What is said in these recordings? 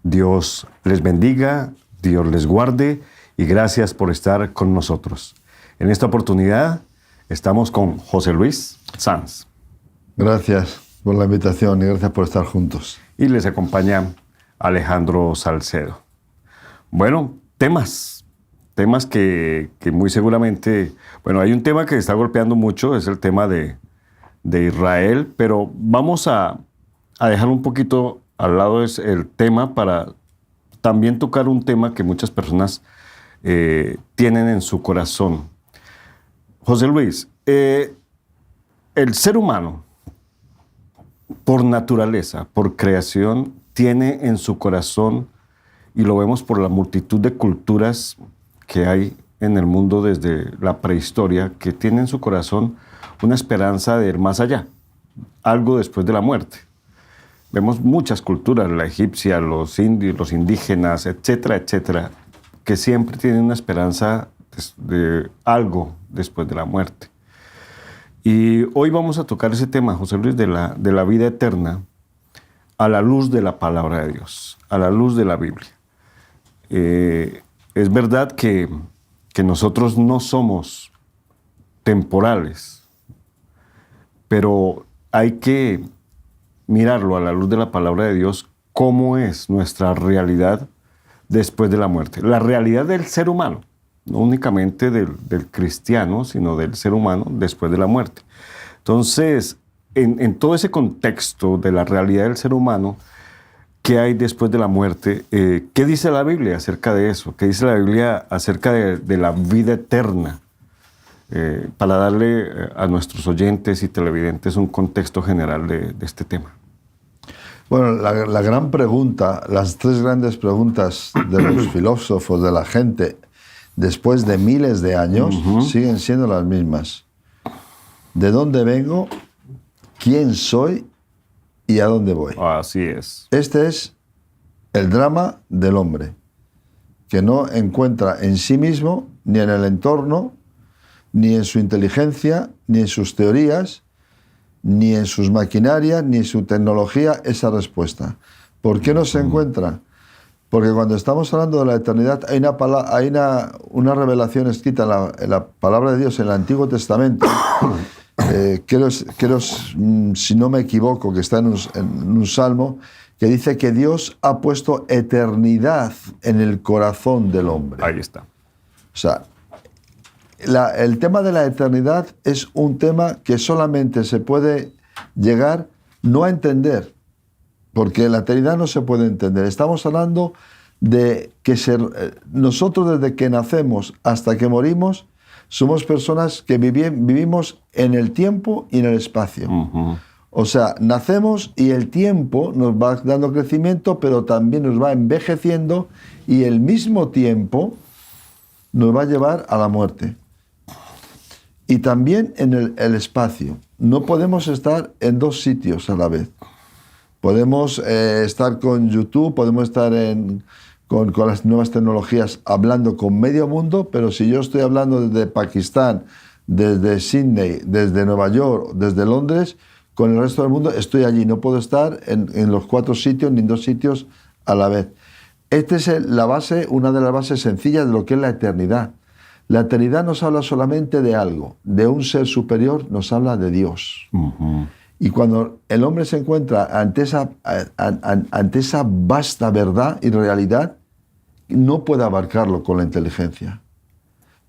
Dios les bendiga, Dios les guarde y gracias por estar con nosotros. En esta oportunidad estamos con José Luis Sanz. Gracias por la invitación y gracias por estar juntos. Y les acompaña Alejandro Salcedo. Bueno, temas que muy seguramente... Bueno, hay un tema que está golpeando mucho, es el tema de Israel, pero vamos a dejar un poquito al lado el tema para también tocar un tema que muchas personas tienen en su corazón. José Luis, el ser humano, por naturaleza, por creación, tiene en su corazón, y lo vemos por la multitud de culturas que hay en el mundo desde la prehistoria, que tiene en su corazón una esperanza de ir más allá, algo después de la muerte. Vemos muchas culturas, la egipcia, los indios, los indígenas, etcétera, etcétera, que siempre tienen una esperanza de algo después de la muerte. Y hoy vamos a tocar ese tema, José Luis, de la vida eterna a la luz de la palabra de Dios, a la luz de la Biblia. Es verdad que nosotros no somos temporales, pero hay que mirarlo a la luz de la palabra de Dios, cómo es nuestra realidad después de la muerte. La realidad del ser humano, no únicamente del cristiano, sino del ser humano después de la muerte. Entonces, en todo ese contexto de la realidad del ser humano, ¿qué hay después de la muerte? ¿Qué dice la Biblia acerca de eso? ¿Qué dice la Biblia acerca de la vida eterna? Para darle a nuestros oyentes y televidentes un contexto general de este tema. Bueno, la gran pregunta, las tres grandes preguntas de los filósofos, de la gente, después de miles de años, siguen siendo las mismas. ¿De dónde vengo? ¿Quién soy? ¿Y a dónde voy? Así es. Este es el drama del hombre, que no encuentra en sí mismo, ni en el entorno, ni en su inteligencia, ni en sus teorías, ni en sus maquinarias, ni en su tecnología esa respuesta. ¿Por qué no se encuentra? Porque cuando estamos hablando de la eternidad hay una revelación escrita en la palabra de Dios en el Antiguo Testamento, creo, si no me equivoco, que está en un salmo, que dice que Dios ha puesto eternidad en el corazón del hombre. Ahí está. O sea, el tema de la eternidad es un tema que solamente se puede llegar no a entender, porque la eternidad no se puede entender. Estamos hablando de que nosotros desde que nacemos hasta que morimos somos personas que vivimos en el tiempo y en el espacio. O sea, nacemos y el tiempo nos va dando crecimiento, pero también nos va envejeciendo y el mismo tiempo nos va a llevar a la muerte. Y también en el espacio. No podemos estar en dos sitios a la vez. Podemos estar con YouTube, podemos estar con las nuevas tecnologías hablando con medio mundo, pero si yo estoy hablando desde Pakistán, desde Sydney, desde Nueva York, desde Londres, con el resto del mundo estoy allí. No puedo estar en los cuatro sitios ni en dos sitios a la vez. Esta es una de las bases sencillas de lo que es la eternidad. La eternidad nos habla solamente de algo, de un ser superior, nos habla de Dios. Y cuando el hombre se encuentra ante esa vasta verdad y realidad, no puede abarcarlo con la inteligencia.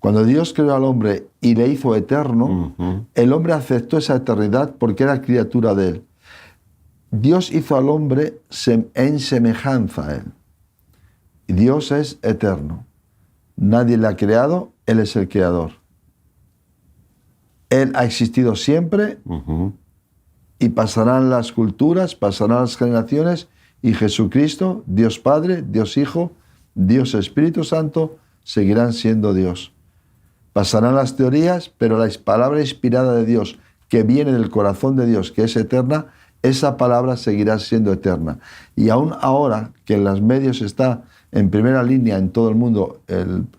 Cuando Dios creó al hombre y le hizo eterno, el hombre aceptó esa eternidad porque era criatura de él. Dios hizo al hombre en semejanza a él. Y Dios es eterno. Nadie le ha creado, Él es el creador. Él ha existido siempre y pasarán las culturas, pasarán las generaciones y Jesucristo, Dios Padre, Dios Hijo, Dios Espíritu Santo, seguirán siendo Dios. Pasarán las teorías, pero la palabra inspirada de Dios, que viene del corazón de Dios, que es eterna, esa palabra seguirá siendo eterna. Y aún ahora que en los medios está en primera línea en todo el mundo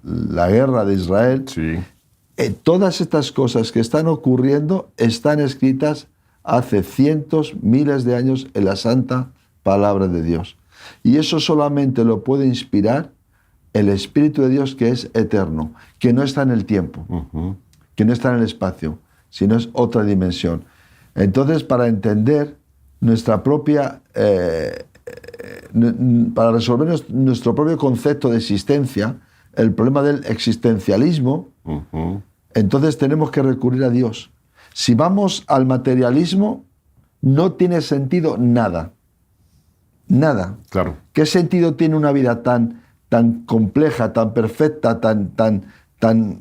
la guerra de Israel, Sí. Todas estas cosas que están ocurriendo están escritas hace cientos, miles de años en la santa palabra de Dios. Y eso solamente lo puede inspirar el Espíritu de Dios, que es eterno, que no está en el tiempo, que no está en el espacio, sino es otra dimensión. Entonces, para entender nuestra propia, para resolver nuestro propio concepto de existencia, el problema del existencialismo, entonces tenemos que recurrir a Dios. Si vamos al materialismo, no tiene sentido nada. Nada. Claro. ¿Qué sentido tiene una vida tan compleja, tan perfecta, tan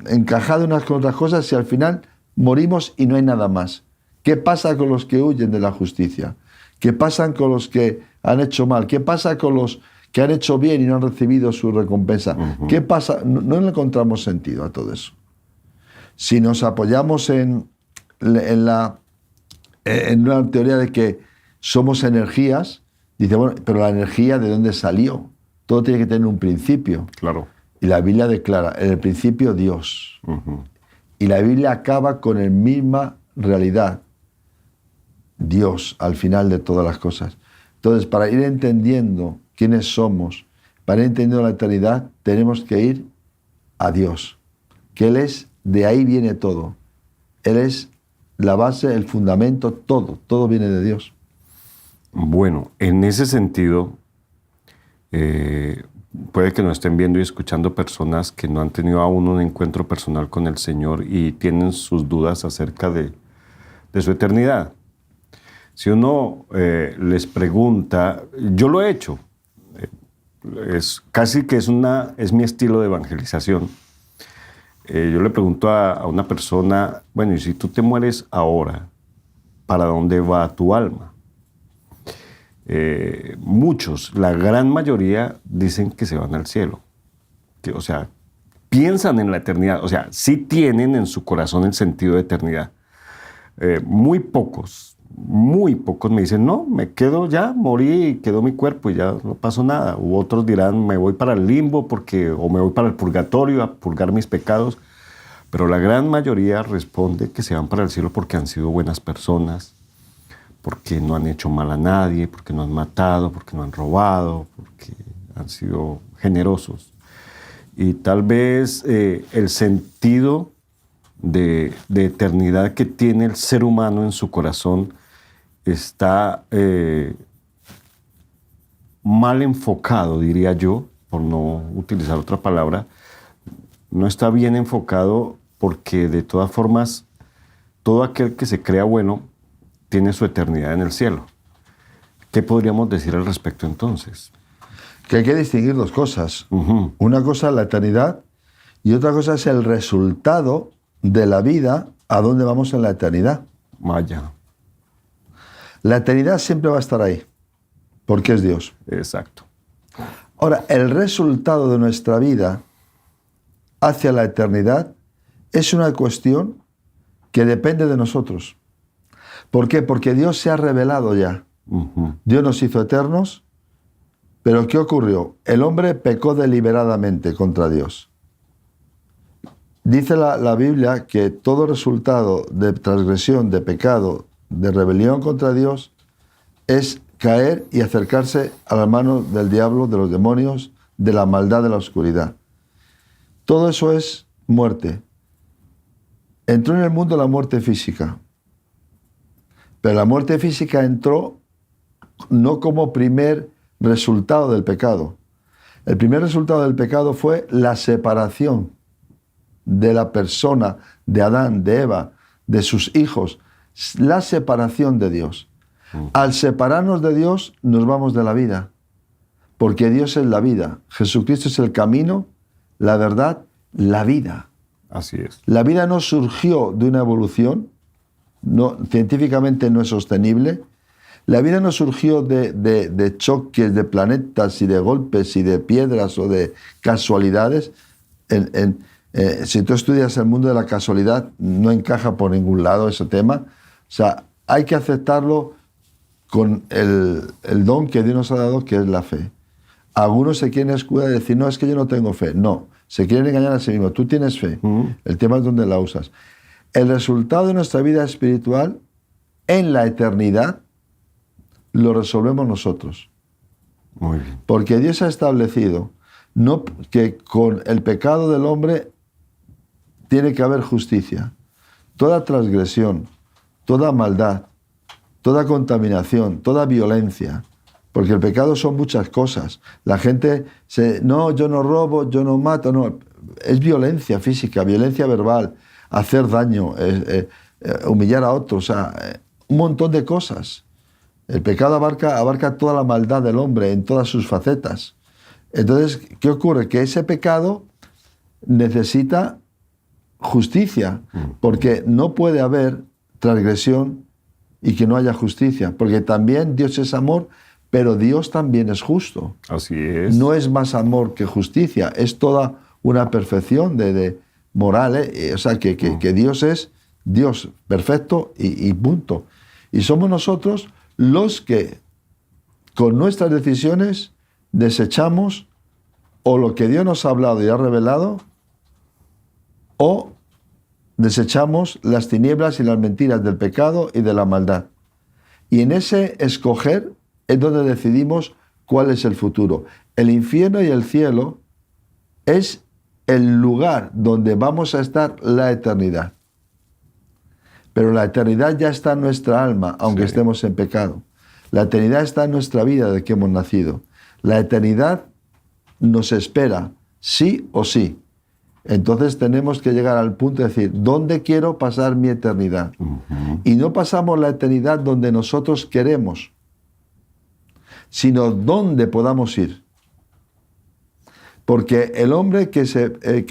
encajada unas con otras cosas si al final morimos y no hay nada más? ¿Qué pasa con los que huyen de la justicia? ¿Qué pasa con los que han hecho mal? ¿Qué pasa con los que han hecho bien y no han recibido su recompensa? ¿Qué pasa? No le encontramos sentido a todo eso. Si nos apoyamos en una teoría de que somos energías, dice, bueno, pero la energía, ¿de dónde salió? Todo tiene que tener un principio. Claro. Y la Biblia declara, en el principio Dios. Y la Biblia acaba con la misma realidad. Dios, al final de todas las cosas. Entonces, para ir entendiendo quiénes somos, para ir entendiendo la eternidad, tenemos que ir a Dios. Que Él es, de ahí viene todo. Él es la base, el fundamento, todo viene de Dios. Bueno, en ese sentido, puede que nos estén viendo y escuchando personas que no han tenido aún un encuentro personal con el Señor y tienen sus dudas acerca de su eternidad. Si uno les pregunta, yo lo he hecho, casi que es mi estilo de evangelización. Yo le pregunto a una persona, bueno, y si tú te mueres ahora, ¿para dónde va tu alma? Muchos, la gran mayoría, dicen que se van al cielo. O sea, piensan en la eternidad. O sea, sí tienen en su corazón el sentido de eternidad. Muy pocos me dicen, no, me quedo ya, morí, quedó mi cuerpo y ya no pasó nada. U otros dirán, me voy para el limbo o me voy para el purgatorio a purgar mis pecados. Pero la gran mayoría responde que se van para el cielo porque han sido buenas personas, porque no han hecho mal a nadie, porque no han matado, porque no han robado, porque han sido generosos. Y tal vez el sentido de eternidad que tiene el ser humano en su corazón está mal enfocado, diría yo, por no utilizar otra palabra. No está bien enfocado porque de todas formas todo aquel que se crea bueno tiene su eternidad en el cielo. ¿Qué podríamos decir al respecto entonces? Que hay que distinguir dos cosas. Una cosa es la eternidad y otra cosa es el resultado de la vida a dónde vamos en la eternidad. Vaya. La eternidad siempre va a estar ahí, porque es Dios. Exacto. Ahora, el resultado de nuestra vida hacia la eternidad es una cuestión que depende de nosotros. ¿Por qué? Porque Dios se ha revelado ya. Dios nos hizo eternos, pero ¿qué ocurrió? El hombre pecó deliberadamente contra Dios. Dice la Biblia que todo resultado de transgresión, de pecado, de rebelión contra Dios, es caer y acercarse a las manos del diablo, de los demonios, de la maldad, de la oscuridad. Todo eso es muerte. Entró en el mundo la muerte física. Pero la muerte física entró no como primer resultado del pecado. El primer resultado del pecado fue la separación de la persona, de Adán, de Eva, de sus hijos. La separación de Dios. Al separarnos de Dios, nos vamos de la vida. Porque Dios es la vida. Jesucristo es el camino, la verdad, la vida. Así es. La vida no surgió de una evolución, científicamente no es sostenible. La vida no surgió de choques de planetas y de golpes y de piedras o de casualidades. Si tú estudias el mundo de la casualidad, no encaja por ningún lado ese tema. O sea, hay que aceptarlo con el don que Dios nos ha dado, que es la fe. Algunos se quieren escudar y decir, no, es que yo no tengo fe. No, se quieren engañar a sí mismos. Tú tienes fe. El tema es dónde la usas. El resultado de nuestra vida espiritual en la eternidad lo resolvemos nosotros. Muy bien. Porque Dios ha establecido que con el pecado del hombre tiene que haber justicia. Toda transgresión, toda maldad, toda contaminación, toda violencia, porque el pecado son muchas cosas. La gente no, yo no robo, yo no mato, no. Es violencia física, violencia verbal, hacer daño, humillar a otros, o sea, un montón de cosas. El pecado abarca toda la maldad del hombre en todas sus facetas. Entonces, ¿qué ocurre? Que ese pecado necesita justicia, porque no puede haber transgresión y que no haya justicia, porque también Dios es amor, pero Dios también es justo. Así es. No es más amor que justicia, es toda una perfección de moral, o sea, que Dios es Dios perfecto y punto. Y somos nosotros los que con nuestras decisiones desechamos o lo que Dios nos ha hablado y ha revelado, o desechamos las tinieblas y las mentiras del pecado y de la maldad. Y en ese escoger es donde decidimos cuál es el futuro. El infierno y el cielo es el lugar donde vamos a estar la eternidad. Pero la eternidad ya está en nuestra alma, aunque estemos en pecado. La eternidad está en nuestra vida de que hemos nacido. La eternidad nos espera, sí o sí. Entonces tenemos que llegar al punto de decir, ¿dónde quiero pasar mi eternidad? Y no pasamos la eternidad donde nosotros queremos, sino donde podamos ir. Porque el hombre que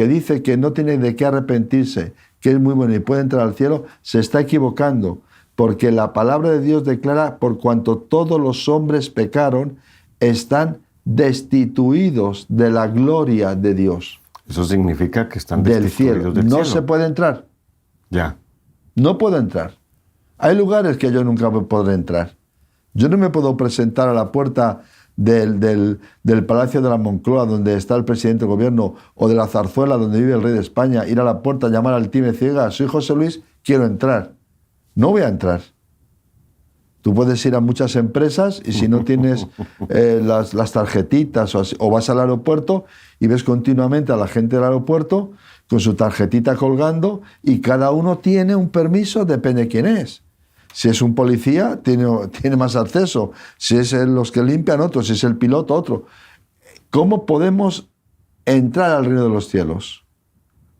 dice que no tiene de qué arrepentirse, que es muy bueno y puede entrar al cielo, se está equivocando. Porque la palabra de Dios declara, por cuanto todos los hombres pecaron, están destituidos de la gloria de Dios. Eso significa que están Del destituidos cielo. del No cielo. se puede entrar. Ya. No puedo entrar. Hay lugares que yo nunca podré entrar. Yo no me puedo presentar a la puerta del Palacio de la Moncloa, donde está el presidente del gobierno, o de la Zarzuela, donde vive el rey de España, ir a la puerta, llamar al timbre ciega, soy José Luis, quiero entrar. No voy a entrar. Tú puedes ir a muchas empresas y si no tienes las tarjetitas o vas al aeropuerto y ves continuamente a la gente del aeropuerto con su tarjetita colgando y cada uno tiene un permiso, depende de quién es. Si es un policía, tiene más acceso. Si es los que limpian, otro. Si es el piloto, otro. ¿Cómo podemos entrar al reino de los cielos?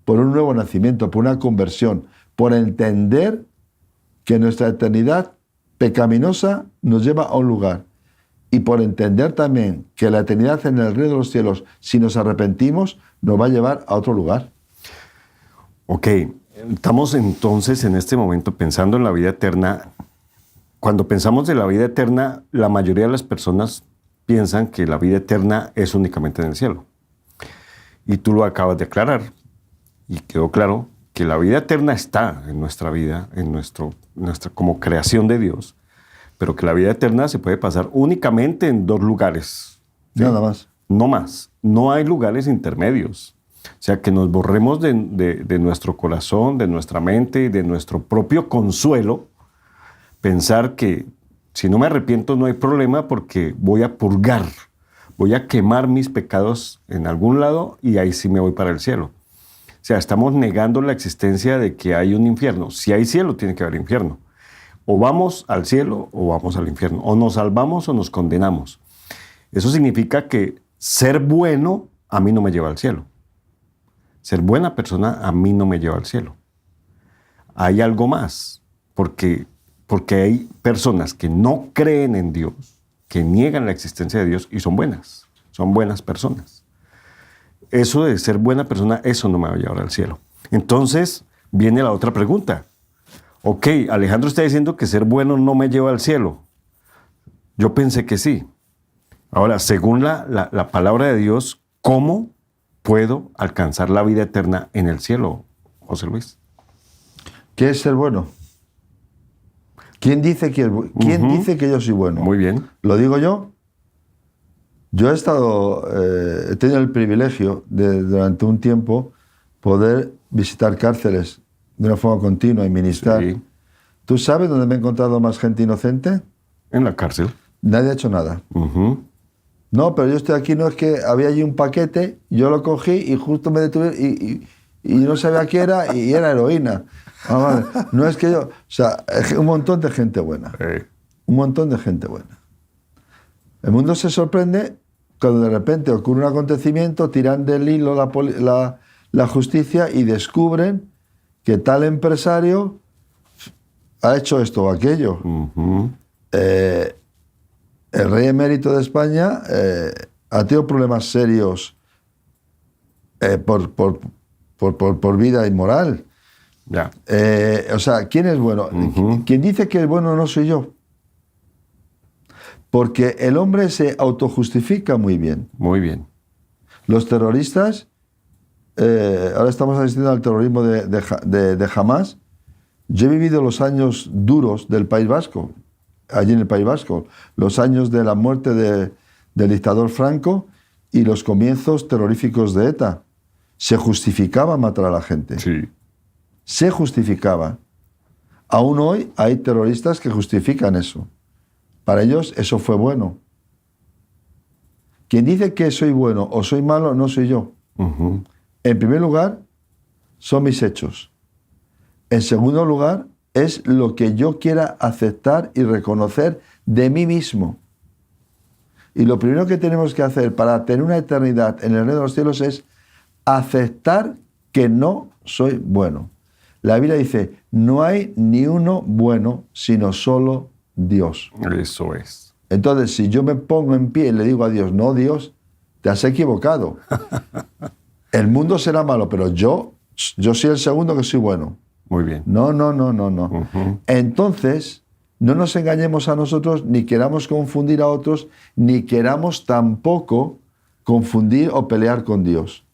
Por un nuevo nacimiento, por una conversión, por entender que nuestra eternidad pecaminosa nos lleva a un lugar. Y por entender también que la eternidad en el reino de los cielos, si nos arrepentimos, nos va a llevar a otro lugar. Ok, estamos entonces en este momento pensando en la vida eterna. Cuando pensamos de la vida eterna, la mayoría de las personas piensan que la vida eterna es únicamente en el cielo. Y tú lo acabas de aclarar. Y quedó claro que la vida eterna está en nuestra vida, en nuestra como creación de Dios, pero que la vida eterna se puede pasar únicamente en dos lugares. ¿Sí? Nada más. No más. No hay lugares intermedios. O sea, que nos borremos de nuestro corazón, de nuestra mente y de nuestro propio consuelo, pensar que si no me arrepiento no hay problema porque voy a purgar, voy a quemar mis pecados en algún lado y ahí sí me voy para el cielo. O sea, estamos negando la existencia de que hay un infierno. Si hay cielo, tiene que haber infierno. O vamos al cielo o vamos al infierno. O nos salvamos o nos condenamos. Eso significa que ser bueno a mí no me lleva al cielo. Ser buena persona a mí no me lleva al cielo. Hay algo más, porque hay personas que no creen en Dios, que niegan la existencia de Dios y son buenas personas. Eso de ser buena persona, eso no me va a llevar al cielo. Entonces viene la otra pregunta. Ok, Alejandro está diciendo que ser bueno no me lleva al cielo. Yo pensé que sí. Ahora, según la palabra de Dios, ¿cómo puedo alcanzar la vida eterna en el cielo, José Luis? ¿Qué es ser bueno? ¿Quién dice que dice que yo soy bueno? Muy bien. ¿Lo digo yo? Yo he tenido el privilegio de, durante un tiempo, poder visitar cárceles de una forma continua y ministrar. Sí. ¿Tú sabes dónde me he encontrado más gente inocente? En la cárcel. Nadie ha hecho nada. No, pero yo estoy aquí, no es que había allí un paquete, yo lo cogí y justo me detuve y no sabía qué era y era heroína. Ah, vale. No es que yo... O sea, un montón de gente buena. Un montón de gente buena. El mundo se sorprende cuando de repente ocurre un acontecimiento, tiran del hilo la justicia y descubren que tal empresario ha hecho esto o aquello. Ujú. El rey emérito de España ha tenido problemas serios por vida inmoral. Ya. O sea, ¿quién es bueno? Ujú. Quien dice que es bueno no soy yo. Porque el hombre se autojustifica muy bien. Muy bien. Los terroristas, ahora estamos asistiendo al terrorismo de Hamas. Yo he vivido los años duros del País Vasco, allí en el País Vasco, los años de la muerte del dictador Franco y los comienzos terroríficos de ETA. Se justificaba matar a la gente. Sí. Se justificaba. Aún hoy hay terroristas que justifican eso. Para ellos eso fue bueno. Quien dice que soy bueno o soy malo no soy yo. Ujú. En primer lugar, son mis hechos. En segundo lugar, es lo que yo quiera aceptar y reconocer de mí mismo. Y lo primero que tenemos que hacer para tener una eternidad en el reino de los cielos es aceptar que no soy bueno. La Biblia dice, no hay ni uno bueno, sino solo Dios. Eso es. Entonces, si yo me pongo en pie y le digo a Dios, no, Dios, te has equivocado. El mundo será malo, pero yo soy el segundo que soy bueno. Muy bien. No. Ujú. Entonces, no nos engañemos a nosotros, ni queramos confundir a otros, ni queramos tampoco confundir o pelear con Dios.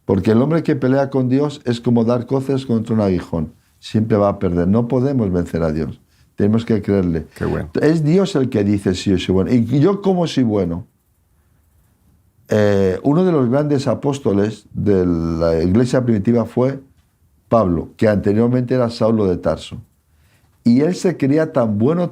Porque el hombre que pelea con Dios es como dar coces contra un aguijón. Siempre va a perder. No podemos vencer a Dios. Tenemos que creerle. Qué bueno. Es Dios el que dice si yo soy bueno. ¿Y yo cómo soy bueno? Uno de los grandes apóstoles de la iglesia primitiva fue Pablo, que anteriormente era Saulo de Tarso. Y él se creía tan bueno,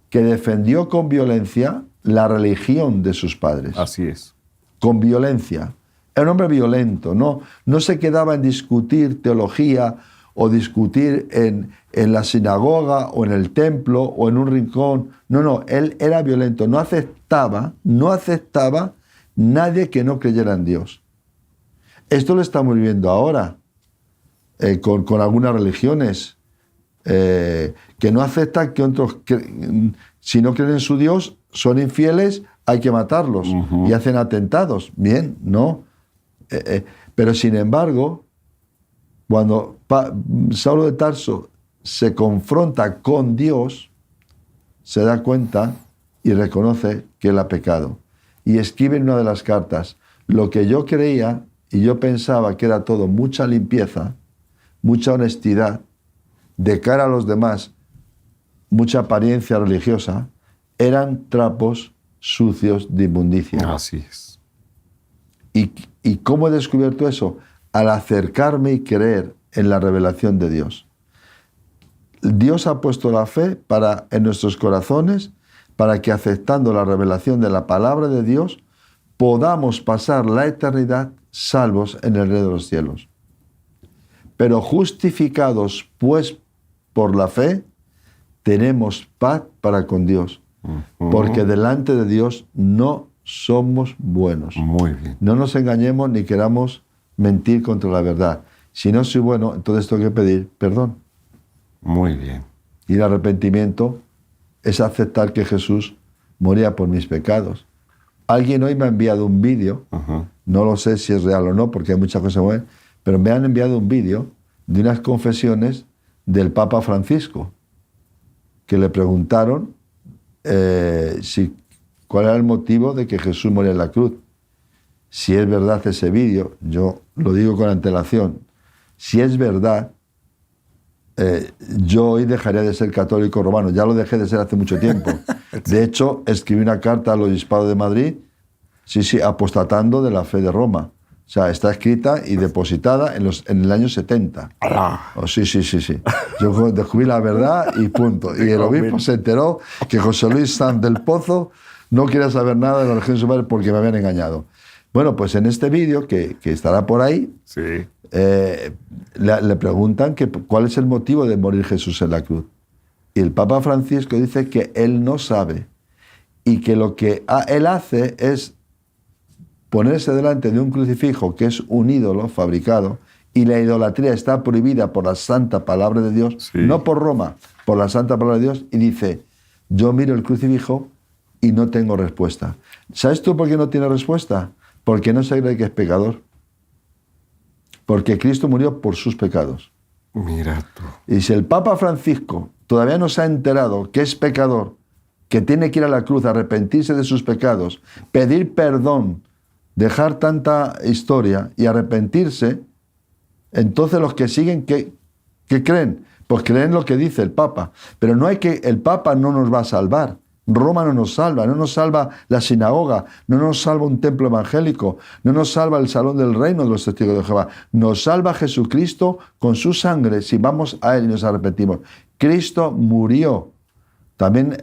que defendió con violencia la religión de sus padres. Así es. Con violencia. Era un hombre violento, no se quedaba en discutir teología o discutir en la sinagoga o en el templo o en un rincón. No, él era violento, no aceptaba nadie que no creyera en Dios. Esto lo estamos viviendo ahora con algunas religiones que no aceptan que otros, si no creen en su Dios, son infieles, hay que matarlos. Ujú. Y hacen atentados. Bien, no. Pero sin embargo, cuando Saulo de Tarso se confronta con Dios, se da cuenta y reconoce que él ha pecado. Y escribe en una de las cartas, lo que yo creía y yo pensaba que era todo mucha limpieza, mucha honestidad, de cara a los demás, mucha apariencia religiosa, eran trapos sucios de inmundicia. Así es. ¿Y cómo he descubierto eso? Al acercarme y creer en la revelación de Dios. Dios ha puesto la fe en nuestros corazones para que aceptando la revelación de la palabra de Dios podamos pasar la eternidad salvos en el reino de los cielos. Pero justificados pues por la fe, tenemos paz para con Dios. Ujú. Porque delante de Dios no somos buenos. Muy bien. No nos engañemos ni queramos mentir contra la verdad. Si no soy bueno, entonces tengo que pedir perdón. Muy bien. Y el arrepentimiento es aceptar que Jesús moría por mis pecados. Alguien hoy me ha enviado un vídeo, Ujú. no lo sé si es real o no, porque hay muchas cosas buenas, pero me han enviado un vídeo de unas confesiones del Papa Francisco, que le preguntaron cuál era el motivo de que Jesús muriera en la cruz. Si es verdad ese vídeo, yo lo digo con antelación, si es verdad, yo hoy dejaría de ser católico romano, ya lo dejé de ser hace mucho tiempo. De hecho, escribí una carta al Obispado de Madrid, apostatando de la fe de Roma. O sea, está escrita y depositada en el año 70. Oh, sí. Yo descubrí la verdad y punto. Y el obispo se enteró que José Luis Sanz del Pozo no quería saber nada de la religión de su padre porque me habían engañado. Bueno, pues en este vídeo, que estará por ahí, Sí. le preguntan cuál es el motivo de morir Jesús en la cruz. Y el Papa Francisco dice que él no sabe y que lo que él hace es ponerse delante de un crucifijo que es un ídolo fabricado, y la idolatría está prohibida por la santa palabra de Dios, Sí. no por Roma, por la santa palabra de Dios, y dice, yo miro el crucifijo y no tengo respuesta. ¿Sabes tú por qué no tiene respuesta? Porque no se cree que es pecador. Porque Cristo murió por sus pecados. Mira tú. Y si el Papa Francisco todavía no se ha enterado que es pecador, que tiene que ir a la cruz, arrepentirse de sus pecados, pedir perdón, dejar tanta historia y arrepentirse, entonces los que siguen, ¿qué creen? Pues creen lo que dice el Papa. Pero no hay que, el Papa no nos va a salvar. Roma no nos salva la sinagoga, no nos salva un templo evangélico, no nos salva el salón del reino de los testigos de Jehová. Nos salva Jesucristo con su sangre si vamos a Él y nos arrepentimos. Cristo murió. También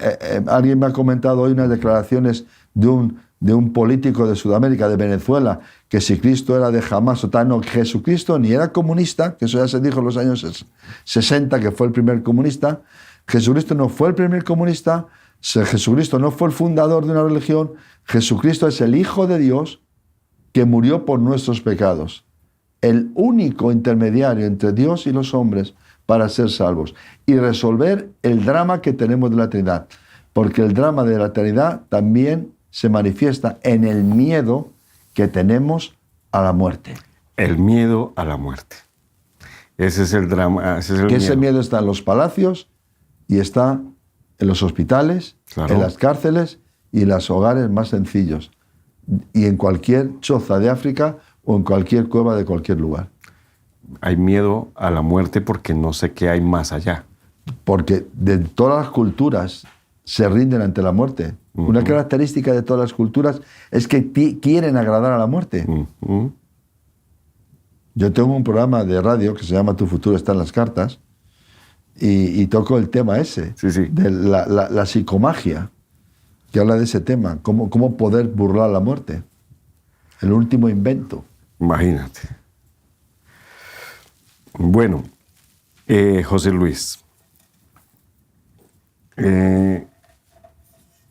alguien me ha comentado hoy unas declaraciones de un político de Sudamérica, de Venezuela, que si Cristo era de Hamas o tal, no, Jesucristo ni era comunista, que eso ya se dijo en los años 60, que fue el primer comunista. Jesucristo no fue el primer comunista, Jesucristo no fue el fundador de una religión, Jesucristo es el Hijo de Dios que murió por nuestros pecados, el único intermediario entre Dios y los hombres para ser salvos y resolver el drama que tenemos de la Trinidad, porque el drama de la Trinidad también se manifiesta en el miedo que tenemos a la muerte. El miedo a la muerte. Ese es el drama, ese es el Que miedo. ese miedo está en los palacios y está en los hospitales, Claro. en las cárceles y en los hogares más sencillos. Y en cualquier choza de África o en cualquier cueva de cualquier lugar. Hay miedo a la muerte porque no sé qué hay más allá. Porque de todas las culturas se rinden ante la muerte. Una característica de todas las culturas es que quieren agradar a la muerte. Ujú. Yo tengo un programa de radio que se llama Tu futuro está en las cartas y toco el tema ese, Sí, sí. de la psicomagia, que habla de ese tema, cómo poder burlar la muerte. El último invento. Imagínate. Bueno, José Luis,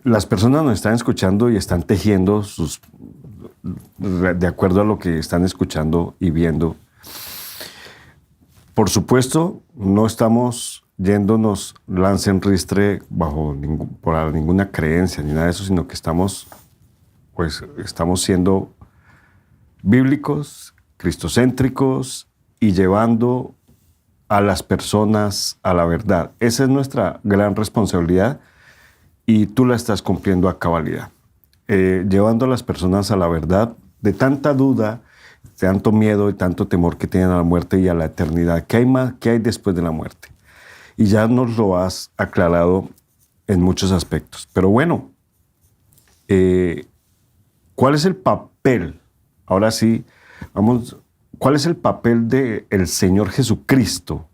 las personas nos están escuchando y están tejiendo de acuerdo a lo que están escuchando y viendo. Por supuesto, no estamos yéndonos lance en ristre por ninguna creencia ni nada de eso, sino que estamos siendo bíblicos, cristocéntricos y llevando a las personas a la verdad. Esa es nuestra gran responsabilidad y tú la estás cumpliendo a cabalidad. Llevando a las personas a la verdad de tanta duda, de tanto miedo y tanto temor que tienen a la muerte y a la eternidad. ¿Qué hay más? ¿Qué hay después de la muerte? Y ya nos lo has aclarado en muchos aspectos. Pero bueno, ¿cuál es el papel? Ahora sí, vamos, ¿cuál es el papel del Señor Jesucristo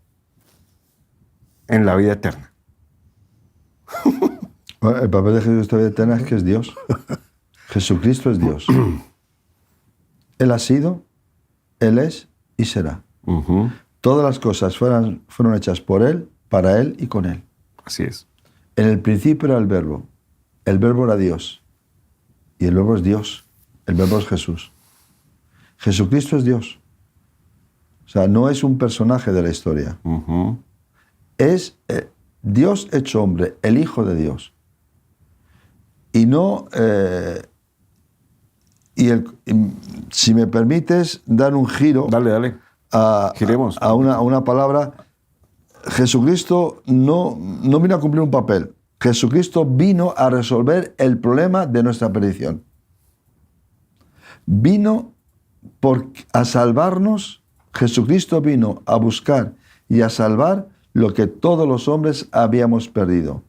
en la vida eterna? El papel de Jesucristo en la vida eterna es que es Dios. Jesucristo es Dios. Él ha sido, Él es y será. Ujú. Todas las cosas fueron hechas por Él, para Él y con Él. Así es. En el principio era el verbo era Dios, y el verbo es Dios, el verbo es Jesús. Jesucristo es Dios. O sea, no es un personaje de la historia. Ujú. Es Dios hecho hombre, el Hijo de Dios. Y no... si me permites dar un giro Dale, dale. Giremos. a una palabra, Jesucristo no vino a cumplir un papel. Jesucristo vino a resolver el problema de nuestra perdición. Vino a salvarnos. Jesucristo vino a buscar y a salvar lo que todos los hombres habíamos perdido.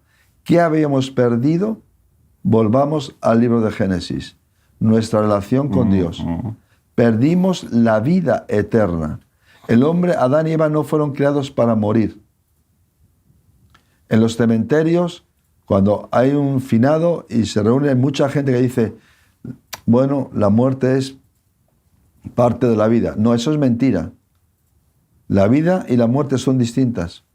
¿Qué habíamos perdido? Volvamos al libro de Génesis. Nuestra relación con Dios. Perdimos la vida eterna. El hombre, Adán y Eva, no fueron creados para morir. En los cementerios Cuando hay un finado y se reúne mucha gente que dice, bueno, la muerte es parte de la vida. No, eso es mentira. La vida y la muerte son distintas.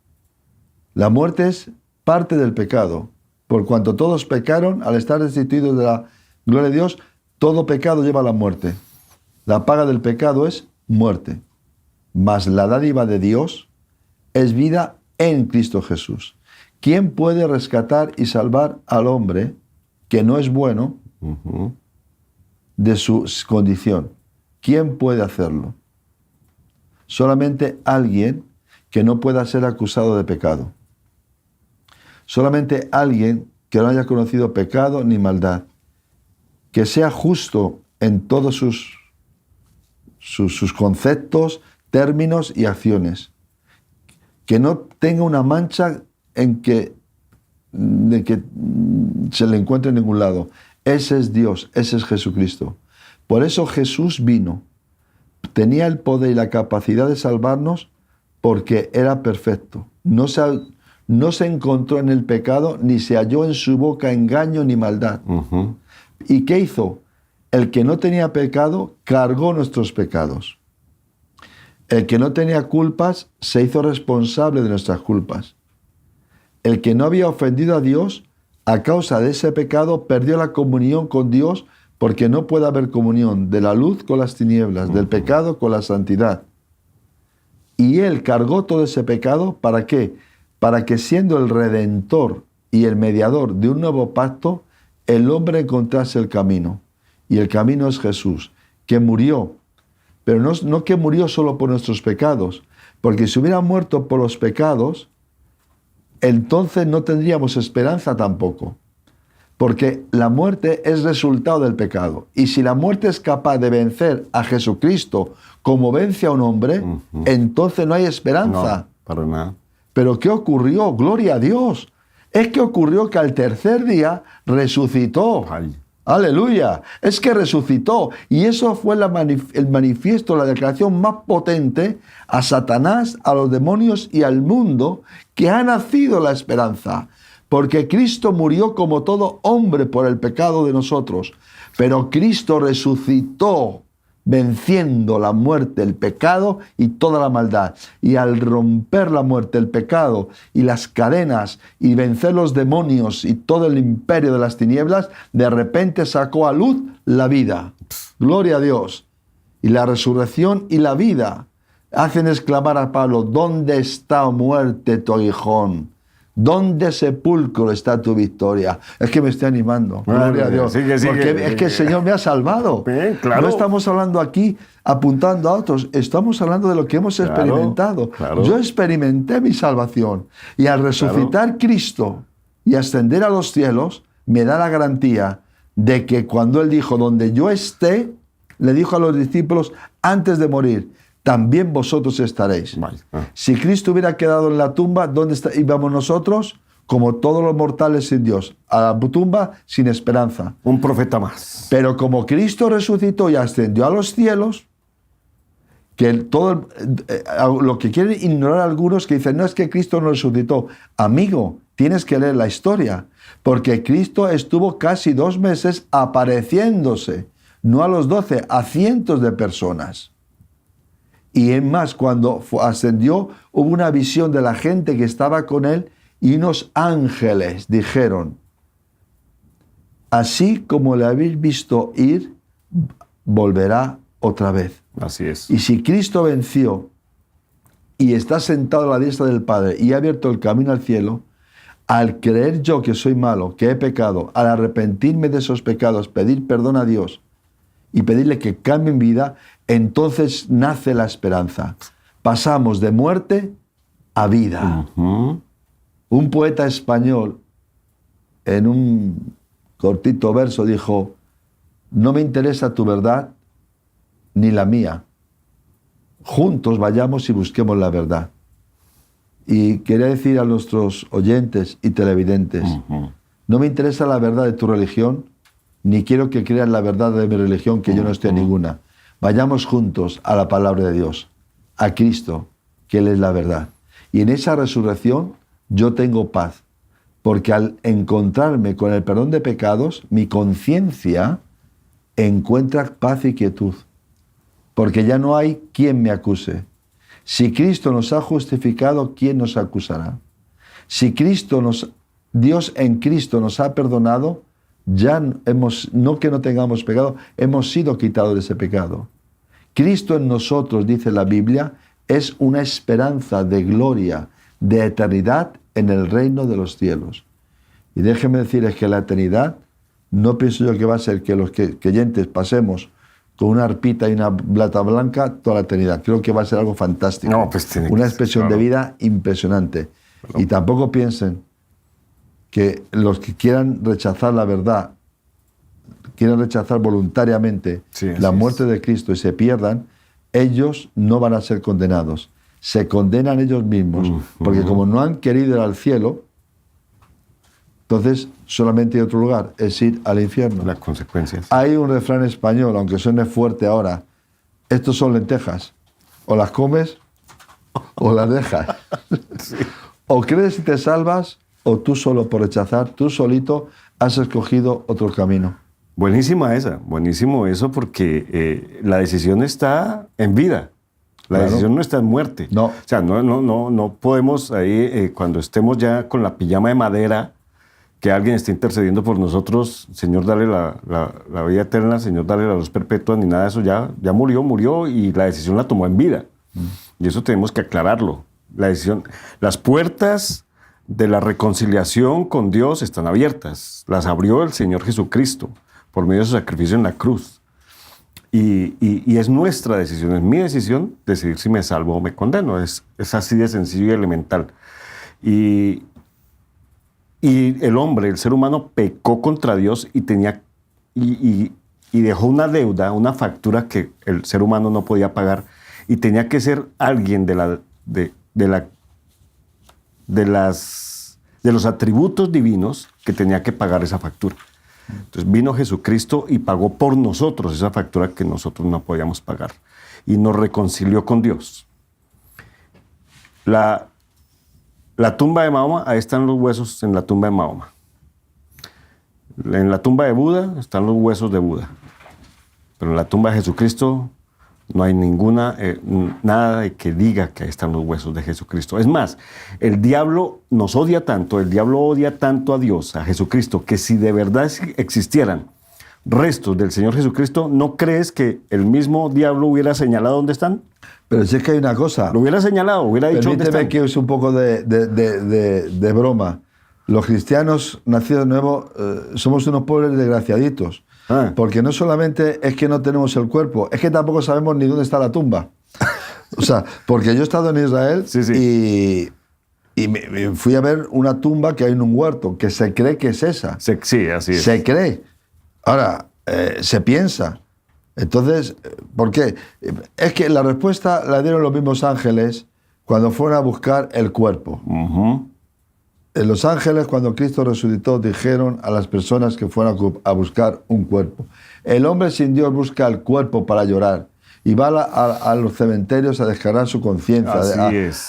La muerte es parte del pecado. Por cuanto todos pecaron, al estar destituidos de la gloria de Dios, todo pecado lleva a la muerte. La paga del pecado es muerte. Mas la dádiva de Dios es vida en Cristo Jesús. ¿Quién puede rescatar y salvar al hombre que no es bueno de su condición? ¿Quién puede hacerlo? Solamente alguien que no pueda ser acusado de pecado. Solamente alguien que no haya conocido pecado ni maldad. Que sea justo en todos sus conceptos, términos y acciones. Que no tenga una mancha de que se le encuentre en ningún lado. Ese es Dios, ese es Jesucristo. Por eso Jesús vino. Tenía el poder y la capacidad de salvarnos porque era perfecto. No se encontró en el pecado, ni se halló en su boca engaño ni maldad. ¿Y qué hizo? El que no tenía pecado cargó nuestros pecados. El que no tenía culpas se hizo responsable de nuestras culpas. El que no había ofendido a Dios, a causa de ese pecado, perdió la comunión con Dios, porque no puede haber comunión de la luz con las tinieblas, del pecado con la santidad. Y Él cargó todo ese pecado, ¿para qué? Para que siendo el Redentor y el mediador de un nuevo pacto, el hombre encontrase el camino. Y el camino es Jesús, que murió. Pero no que murió solo por nuestros pecados, porque si hubiera muerto por los pecados, entonces no tendríamos esperanza tampoco. Porque la muerte es resultado del pecado. Y si la muerte es capaz de vencer a Jesucristo como vence a un hombre, entonces no hay esperanza. No, para nada. ¿Pero qué ocurrió? ¡Gloria a Dios! Es que ocurrió que al tercer día resucitó. Ay. ¡Aleluya! Es que resucitó. Y eso fue el manifiesto, la declaración más potente a Satanás, a los demonios y al mundo, que ha nacido la esperanza. Porque Cristo murió como todo hombre por el pecado de nosotros. Pero Cristo resucitó venciendo la muerte, el pecado y toda la maldad. Y al romper la muerte, el pecado y las cadenas y vencer los demonios y todo el imperio de las tinieblas, de repente sacó a luz la vida. Gloria a Dios. Y la resurrección y la vida hacen exclamar a Pablo, ¿dónde está, oh muerte, tu aguijón? ¿Dónde, sepulcro, está tu victoria? Es que me estoy animando. Gloria a Dios. Sigue, porque es que el Señor me ha salvado. Claro. No estamos hablando aquí apuntando a otros. Estamos hablando de lo que hemos experimentado. Claro. Yo experimenté mi salvación. Y al resucitar Cristo y ascender a los cielos, me da la garantía de que cuando Él dijo, donde yo esté, le dijo a los discípulos antes de morir, también vosotros estaréis. Si Cristo hubiera quedado en la tumba, ¿dónde íbamos nosotros? Como todos los mortales sin Dios, a la tumba sin esperanza. Un profeta más. Pero como Cristo resucitó y ascendió a los cielos, que lo que quieren ignorar algunos que dicen, no es que Cristo no resucitó. Amigo, tienes que leer la historia, porque Cristo estuvo casi 2 meses apareciéndose, no a los 12, a cientos de personas. Y es más, cuando ascendió, hubo una visión de la gente que estaba con él y unos ángeles dijeron, así como le habéis visto ir, volverá otra vez. Así es. Y si Cristo venció y está sentado a la diestra del Padre y ha abierto el camino al cielo, al creer yo que soy malo, que he pecado, al arrepentirme de esos pecados, pedir perdón a Dios y pedirle que cambie mi vida, entonces nace la esperanza. Pasamos de muerte a vida. Un poeta español, en un cortito verso, dijo, no me interesa tu verdad ni la mía. Juntos vayamos y busquemos la verdad. Y quería decir a nuestros oyentes y televidentes, no me interesa la verdad de tu religión, ni quiero que crean la verdad de mi religión, que yo no estoy en ninguna. Vayamos juntos a la palabra de Dios, a Cristo, que Él es la verdad. Y en esa resurrección yo tengo paz, porque al encontrarme con el perdón de pecados, mi conciencia encuentra paz y quietud, porque ya no hay quien me acuse. Si Cristo nos ha justificado, ¿quién nos acusará? Si Dios en Cristo nos ha perdonado, ya no que no tengamos pecado, hemos sido quitados de ese pecado. Cristo en nosotros, dice la Biblia, es una esperanza de gloria, de eternidad en el reino de los cielos. Y déjenme decirles que la eternidad, no pienso yo que va a ser que los creyentes pasemos con una arpita y una plata blanca toda la eternidad. Creo que va a ser algo fantástico. No, pues tiene una que expresión ser, de vida impresionante. Pero, y tampoco piensen que los que quieran rechazar la verdad, quieran rechazar voluntariamente la muerte de Cristo y se pierdan, ellos no van a ser condenados. Se condenan ellos mismos, porque como no han querido ir al cielo, entonces solamente hay otro lugar, es ir al infierno. las consecuencias. Hay un refrán español, aunque suene fuerte ahora, estos son lentejas, o las comes o las dejas. Sí. O crees y te salvas, o tú solo por rechazar, tú solito has escogido otro camino. Buenísima esa, buenísimo eso, porque la decisión está en vida. La Claro. decisión no está en muerte. No. O sea, no podemos ahí, cuando estemos ya con la pijama de madera, que alguien esté intercediendo por nosotros, Señor, dale la vida eterna, Señor, dale la luz perpetua, ni nada de eso, ya murió y la decisión la tomó en vida. Y eso tenemos que aclararlo. La decisión, las puertas de la reconciliación con Dios están abiertas. Las abrió el Señor Jesucristo por medio de su sacrificio en la cruz. Y es nuestra decisión, es mi decisión decidir si me salvo o me condeno. Es así de sencillo y elemental. Y el hombre, el ser humano, pecó contra Dios y dejó una deuda, una factura que el ser humano no podía pagar, y tenía que ser alguien de los atributos divinos que tenía que pagar esa factura. Entonces vino Jesucristo y pagó por nosotros esa factura que nosotros no podíamos pagar y nos reconcilió con Dios. La tumba de Mahoma, ahí están los huesos en la tumba de Mahoma. En la tumba de Buda están los huesos de Buda. Pero en la tumba de Jesucristo no hay nada de que diga que ahí están los huesos de Jesucristo. Es más, el diablo nos odia tanto, el diablo odia tanto a Dios, a Jesucristo, que si de verdad existieran restos del Señor Jesucristo, ¿no crees que el mismo diablo hubiera señalado dónde están? Pero si es que hay una cosa. Lo hubiera señalado, hubiera dicho dónde Permíteme están. que use un poco de broma. Los cristianos nacidos de nuevo somos unos pobres desgraciaditos. Porque no solamente es que no tenemos el cuerpo, es que tampoco sabemos ni dónde está la tumba. O sea, porque yo he estado en Israel y me fui a ver una tumba que hay en un huerto, que se cree que es esa. Sí, así es. Se cree. Ahora, se piensa. Entonces, ¿por qué? Es que la respuesta la dieron los mismos ángeles cuando fueron a buscar el cuerpo. Los ángeles, cuando Cristo resucitó, dijeron a las personas que fueron a buscar un cuerpo. El hombre sin Dios busca el cuerpo para llorar y va a los cementerios a descargar su conciencia,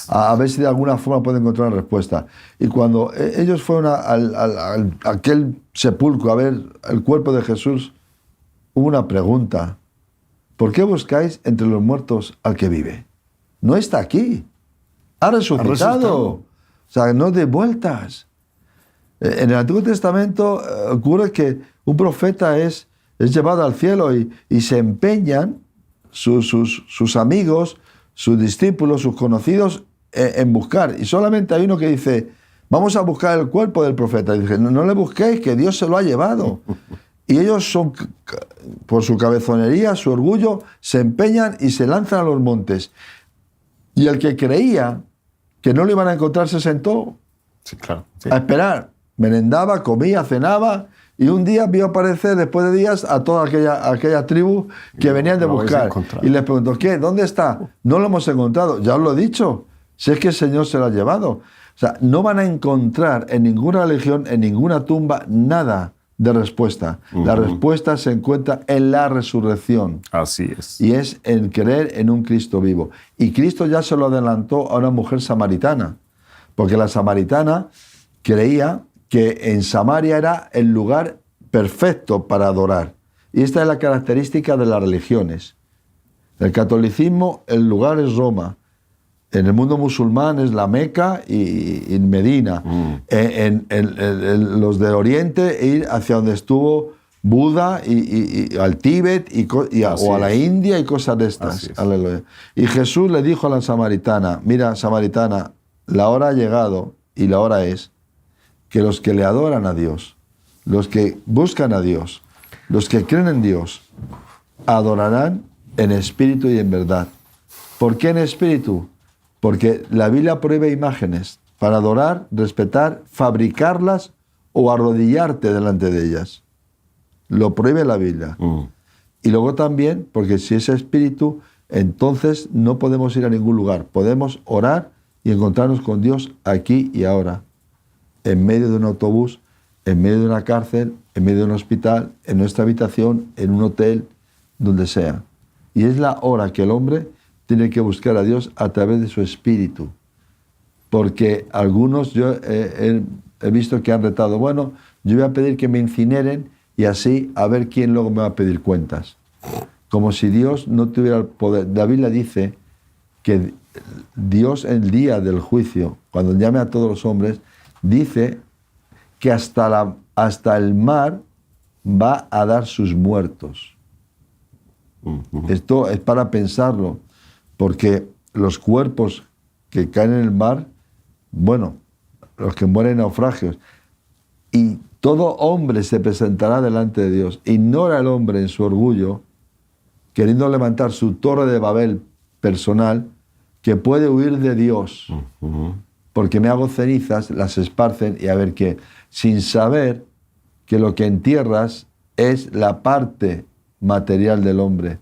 a ver si de alguna forma puede encontrar una respuesta. Y cuando ellos fueron a aquel sepulcro a ver el cuerpo de Jesús, hubo una pregunta. ¿Por qué buscáis entre los muertos al que vive? No está aquí. Ha resucitado. O sea, no de vueltas. En el Antiguo Testamento ocurre que un profeta es llevado al cielo y se empeñan sus amigos, sus discípulos, sus conocidos en buscar. Y solamente hay uno que dice, vamos a buscar el cuerpo del profeta. Y dice, no le busquéis, que Dios se lo ha llevado. Y ellos son, por su cabezonería, su orgullo, se empeñan y se lanzan a los montes. Y el que creía que no lo iban a encontrar se sentó a esperar. Merendaba, comía, cenaba, y un día vio aparecer, después de días, a toda aquella tribu que venían de buscar. Y les preguntó, ¿qué? ¿Dónde está? No lo hemos encontrado. Ya os lo he dicho. Si es que el Señor se lo ha llevado. O sea, no van a encontrar en ninguna religión, en ninguna tumba, nada de respuesta. La respuesta se encuentra en la resurrección. Así es. Y es en creer en un Cristo vivo. Y Cristo ya se lo adelantó a una mujer samaritana, porque la samaritana creía que en Samaria era el lugar perfecto para adorar. Y esta es la característica de las religiones. El catolicismo, el lugar es Roma. En el mundo musulmán es la Meca y Medina. En los de Oriente, ir hacia donde estuvo Buda y al Tíbet o a la India y cosas de estas. Aleluya. Y Jesús le dijo a la samaritana, mira, samaritana, la hora ha llegado y la hora es que los que le adoran a Dios, los que buscan a Dios, los que creen en Dios, adorarán en espíritu y en verdad. ¿Por qué en espíritu? Porque la Biblia prohíbe imágenes para adorar, respetar, fabricarlas o arrodillarte delante de ellas. Lo prohíbe la Biblia. Y luego también, porque si es espíritu, entonces no podemos ir a ningún lugar. Podemos orar y encontrarnos con Dios aquí y ahora. En medio de un autobús, en medio de una cárcel, en medio de un hospital, en nuestra habitación, en un hotel, donde sea. Y es la hora que el hombre tiene que buscar a Dios a través de su espíritu. Porque algunos yo he visto que han retado, bueno, yo voy a pedir que me incineren y así a ver quién luego me va a pedir cuentas. Como si Dios no tuviera el poder. La Biblia dice que Dios en el día del juicio, cuando llame a todos los hombres, dice que hasta el mar va a dar sus muertos. Esto es para pensarlo, porque los cuerpos que caen en el mar, bueno, los que mueren en naufragios, y todo hombre se presentará delante de Dios. Ignora el hombre en su orgullo, queriendo levantar su torre de Babel personal, que puede huir de Dios, porque me hago cenizas, las esparcen y a ver qué, sin saber que lo que entierras es la parte material del hombre,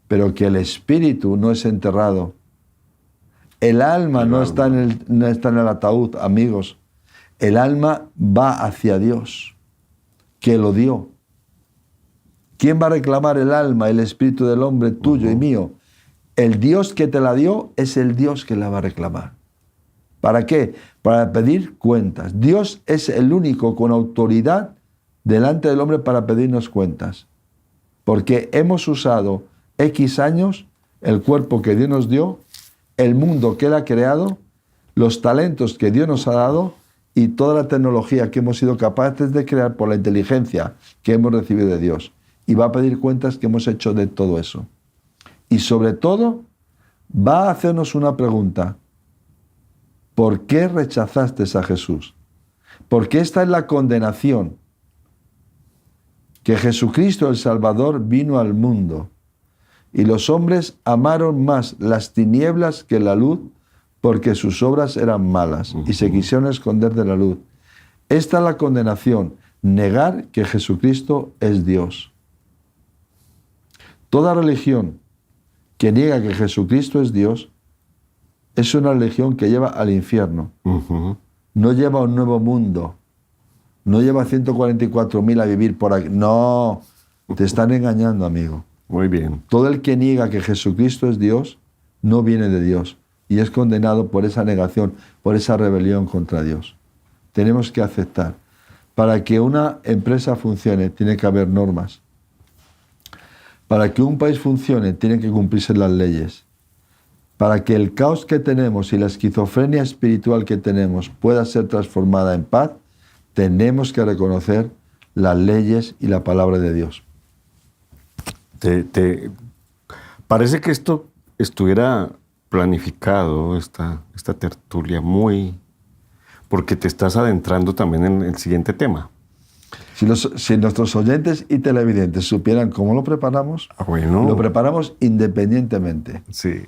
pero que el espíritu no es enterrado. El alma no está en el ataúd, amigos. El alma va hacia Dios, que lo dio. ¿Quién va a reclamar el alma, el espíritu del hombre, tuyo y mío? El Dios que te la dio es el Dios que la va a reclamar. ¿Para qué? Para pedir cuentas. Dios es el único con autoridad delante del hombre para pedirnos cuentas. Porque hemos usado X años el cuerpo que Dios nos dio, el mundo que Él ha creado, los talentos que Dios nos ha dado y toda la tecnología que hemos sido capaces de crear por la inteligencia que hemos recibido de Dios. Y va a pedir cuentas que hemos hecho de todo eso. Y sobre todo, va a hacernos una pregunta. ¿Por qué rechazaste a Jesús? Porque esta es la condenación. Que Jesucristo el Salvador vino al mundo y los hombres amaron más las tinieblas que la luz porque sus obras eran malas y se quisieron esconder de la luz. Esta es la condenación, negar que Jesucristo es Dios. Toda religión que niega que Jesucristo es Dios es una religión que lleva al infierno. No lleva a un nuevo mundo. No lleva 144.000 a vivir por aquí. No, te están engañando, amigo. Muy bien. Todo el que niega que Jesucristo es Dios, no viene de Dios. Y es condenado por esa negación, por esa rebelión contra Dios. Tenemos que aceptar. Para que una empresa funcione, tiene que haber normas. Para que un país funcione, tienen que cumplirse las leyes. Para que el caos que tenemos y la esquizofrenia espiritual que tenemos pueda ser transformada en paz, tenemos que reconocer las leyes y la palabra de Dios. Parece que esto estuviera planificado, esta tertulia, porque te estás adentrando también en el siguiente tema. Si nuestros oyentes y televidentes supieran cómo lo preparamos, bueno, lo preparamos independientemente. Sí.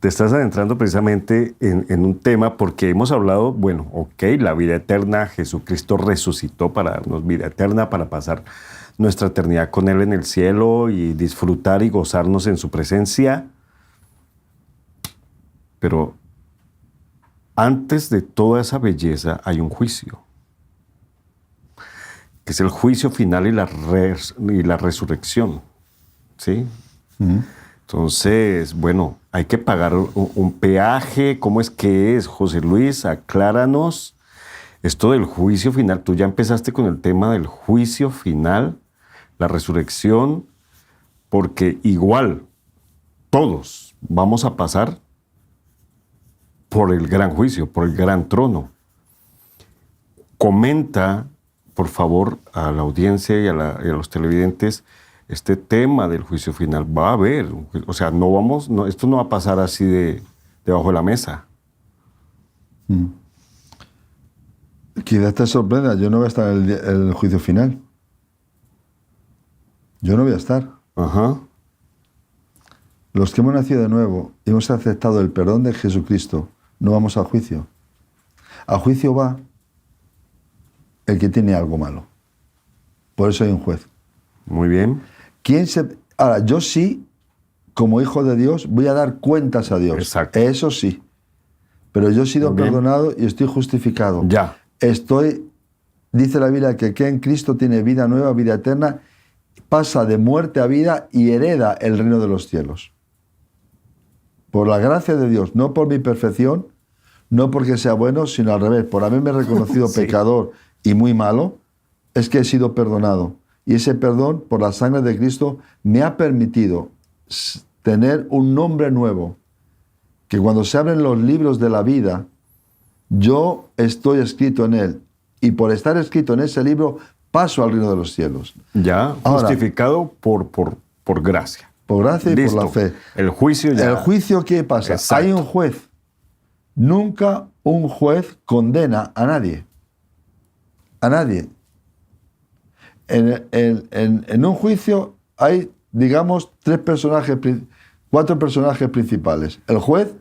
Te estás adentrando precisamente en un tema porque hemos hablado, bueno, ok, la vida eterna, Jesucristo resucitó para darnos vida eterna, para pasar nuestra eternidad con Él en el cielo y disfrutar y gozarnos en su presencia. Pero antes de toda esa belleza hay un juicio, que es el juicio final y la resurrección, ¿sí? Entonces, bueno, hay que pagar un peaje. ¿Cómo es que es, José Luis? Acláranos. esto del juicio final, tú ya empezaste con el tema del juicio final, la resurrección, porque igual todos vamos a pasar por el gran juicio, por el gran trono. Comenta, por favor, a la audiencia y a los televidentes este tema del juicio final. Va a haber, o sea, esto no va a pasar así debajo de la mesa. Quizás te sorprenda, yo no voy a estar en el juicio final. Yo no voy a estar. Ajá. Los que hemos nacido de nuevo y hemos aceptado el perdón de Jesucristo, no vamos al juicio. Al juicio va el que tiene algo malo. Por eso hay un juez. Muy bien. Ahora, yo sí, como hijo de Dios, voy a dar cuentas a Dios. Exacto. Eso sí. Pero yo he sido perdonado y estoy justificado. Ya. Dice la Biblia que en Cristo tiene vida nueva, vida eterna, pasa de muerte a vida y hereda el reino de los cielos. Por la gracia de Dios, no por mi perfección, no porque sea bueno, sino al revés. Por haberme reconocido Sí. pecador y muy malo, es que he sido perdonado. Y ese perdón, por la sangre de Cristo, me ha permitido tener un nombre nuevo. Que cuando se abren los libros de la vida, yo estoy escrito en él. Y por estar escrito en ese libro, paso al reino de los cielos. Ya, Ahora, justificado por gracia. Por gracia y Listo. por la fe. El juicio ya. ¿El juicio qué pasa? Exacto. Hay un juez. Nunca un juez condena a nadie. A nadie. En un juicio hay, digamos, 4 personajes principales. El juez,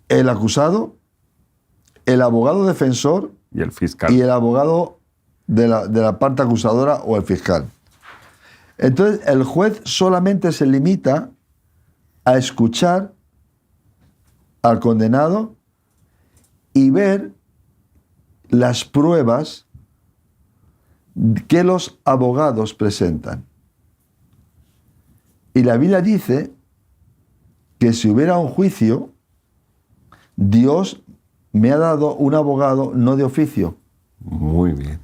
el acusado, el abogado defensor Y el fiscal. y el abogado de la parte acusadora o el fiscal. Entonces, el juez solamente se limita a escuchar al condenado y ver las pruebas que los abogados presentan. Y la Biblia dice que si hubiera un juicio, Dios me ha dado un abogado no de oficio. Muy bien.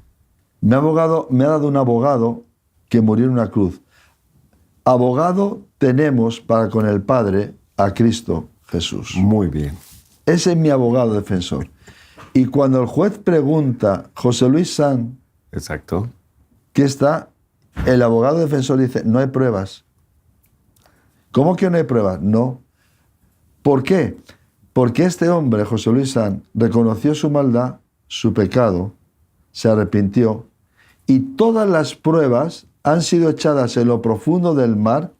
Me ha dado un abogado que murió en una cruz. Abogado tenemos para con el Padre a Cristo Jesús. Muy bien. Ese es mi abogado defensor. Y cuando el juez pregunta, José Luis San, Exacto. ¿qué está? El abogado defensor dice, no hay pruebas. ¿Cómo que no hay pruebas? No. ¿Por qué? Porque este hombre, José Luis San, reconoció su maldad, su pecado, se arrepintió, y todas las pruebas han sido echadas en lo profundo del mar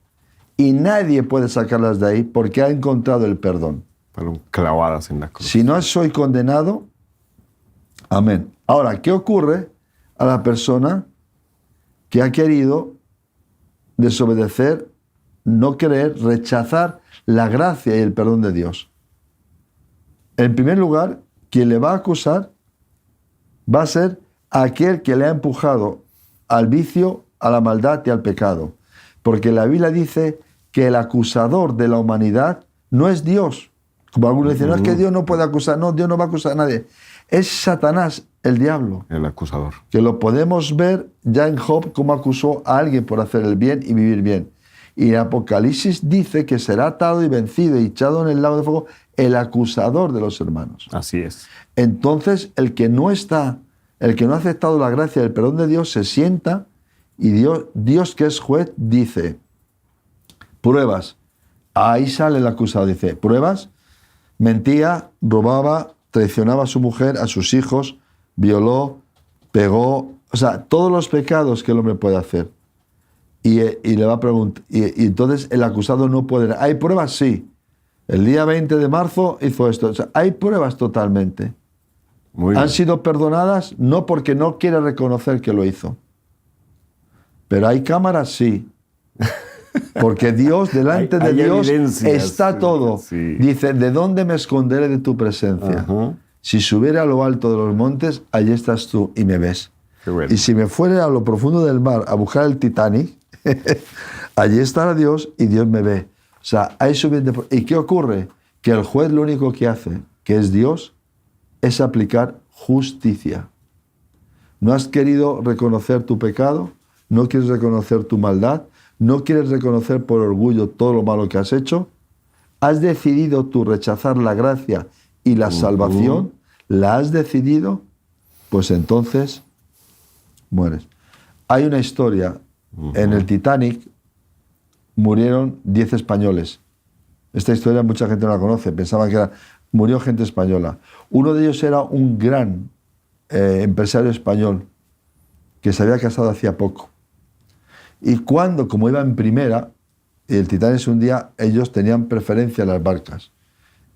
y nadie puede sacarlas de ahí porque ha encontrado el perdón. Fueron clavadas en la cruz. Si no soy condenado, amén. Ahora, ¿qué ocurre a la persona que ha querido desobedecer, no creer, rechazar la gracia y el perdón de Dios? En primer lugar, quien le va a acusar va a ser aquel que le ha empujado al vicio, a la maldad y al pecado. Porque la Biblia dice que el acusador de la humanidad no es Dios. Como algunos dicen, no es que Dios no puede acusar. No, Dios no va a acusar a nadie. Es Satanás, el diablo. El acusador. Que lo podemos ver ya en Job cómo acusó a alguien por hacer el bien y vivir bien. Y en Apocalipsis dice que será atado y vencido y echado en el lago de fuego el acusador de los hermanos. Así es. Entonces, el que no ha aceptado la gracia y el perdón de Dios, se sienta y Dios que es juez dice, pruebas. Ahí sale el acusado, dice, pruebas, mentía, robaba, traicionaba a su mujer, a sus hijos, violó, pegó, o sea, todos los pecados que el hombre puede hacer. Y le va a preguntar, y entonces el acusado no puede. ¿Hay pruebas? Sí. El día 20 de marzo hizo esto. O sea, hay pruebas totalmente. Muy bien. ¿Han sido perdonadas? No, porque no quiere reconocer que lo hizo. Pero hay cámaras, sí. Porque Dios, delante de Hay Dios, evidencias, está todo. sí. Dice, ¿de dónde me esconderé de tu presencia? Ajá. Si subiera a lo alto de los montes, allí estás tú y me ves. Qué bueno. Y si me fuera a lo profundo del mar a buscar el Titanic, allí estará Dios y Dios me ve. O sea, hay suficiente. ¿Y qué ocurre? Que el juez lo único que hace, que es Dios, es aplicar justicia. No has querido reconocer tu pecado, no quieres reconocer tu maldad, no quieres reconocer por orgullo todo lo malo que has hecho. Has decidido tú rechazar la gracia y la salvación, la has decidido, pues entonces mueres. Hay una historia, en el Titanic murieron 10 españoles. Esta historia mucha gente no la conoce, pensaban que murió gente española. Uno de ellos era un gran empresario español que se había casado hacía poco. Y cuando, como iba en primera, el Titanic se hundía, ellos tenían preferencia en las barcas.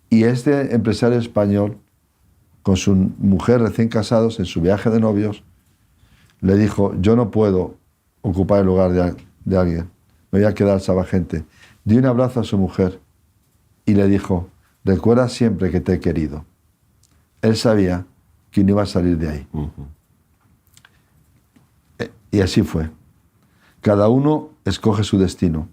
Y este empresario español, con su mujer recién casados, en su viaje de novios, le dijo: yo no puedo ocupar el lugar de alguien, me voy a quedar salvagente. Dio un abrazo a su mujer y le dijo: recuerda siempre que te he querido. Él sabía que no iba a salir de ahí. Y así fue. Cada uno escoge su destino.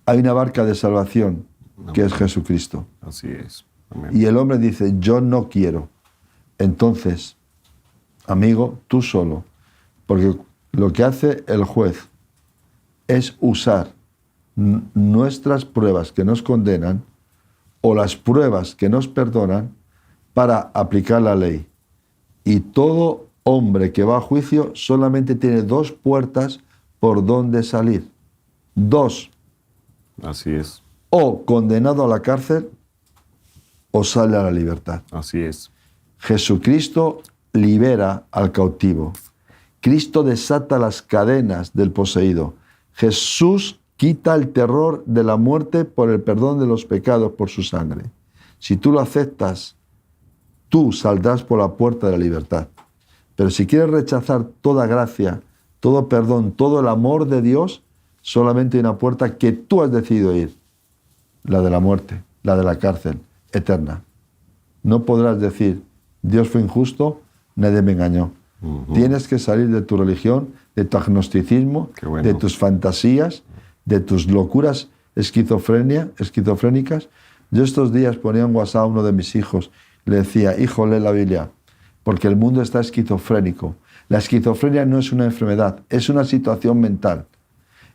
Hay una barca de salvación que es Jesucristo. Así es. Amén. Y el hombre dice: yo no quiero. Entonces, amigo, tú solo. Porque lo que hace el juez es usar nuestras pruebas que nos condenan o las pruebas que nos perdonan para aplicar la ley. Y todo hombre que va a juicio solamente tiene 2 puertas por donde salir. 2. Así es. O condenado a la cárcel o sale a la libertad. Así es. Jesucristo libera al cautivo. Cristo desata las cadenas del poseído. Jesús quita el terror de la muerte por el perdón de los pecados por su sangre. Si tú lo aceptas, tú saldrás por la puerta de la libertad. Pero si quieres rechazar toda gracia, todo perdón, todo el amor de Dios, solamente hay una puerta que tú has decidido ir, la de la muerte, la de la cárcel eterna. No podrás decir: Dios fue injusto, nadie me engañó. Tienes que salir de tu religión, de tu agnosticismo, de tus fantasías, de tus locuras esquizofrénicas. Yo estos días ponía en WhatsApp a uno de mis hijos, le decía: hijo, lee la Biblia, porque el mundo está esquizofrénico. La esquizofrenia no es una enfermedad, es una situación mental.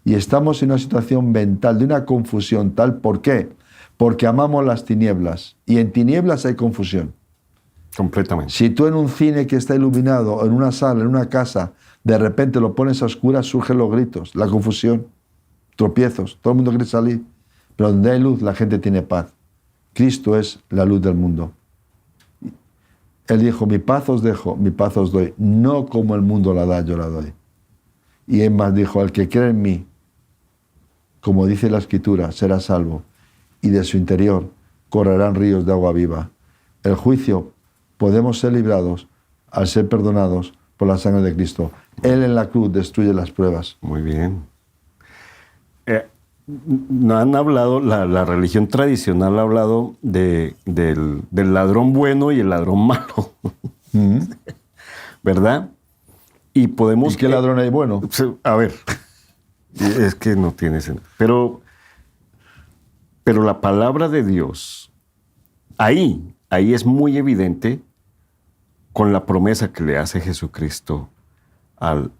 Y estamos en una situación mental de una confusión tal. ¿Por qué? Porque amamos las tinieblas, y en tinieblas hay confusión. Completamente. Si tú en un cine que está iluminado, en una sala, en una casa, de repente lo pones a oscuras, surgen los gritos, la confusión, tropiezos, todo el mundo quiere salir. Pero donde hay luz, la gente tiene paz. Cristo es la luz del mundo. Él dijo: mi paz os dejo, mi paz os doy. No como el mundo la da, yo la doy. Y él más dijo: el que cree en mí, como dice la Escritura, será salvo. Y de su interior correrán ríos de agua viva. El juicio podemos ser librados al ser perdonados por la sangre de Cristo. Él en la cruz destruye las pruebas. Muy bien. No han hablado, la religión tradicional ha hablado del ladrón bueno y el ladrón malo. ¿Verdad? Y podemos... ¿Y qué ladrón hay bueno? A ver, es que no tiene sentido. Pero la palabra de Dios, ahí es muy evidente con la promesa que le hace Jesucristo al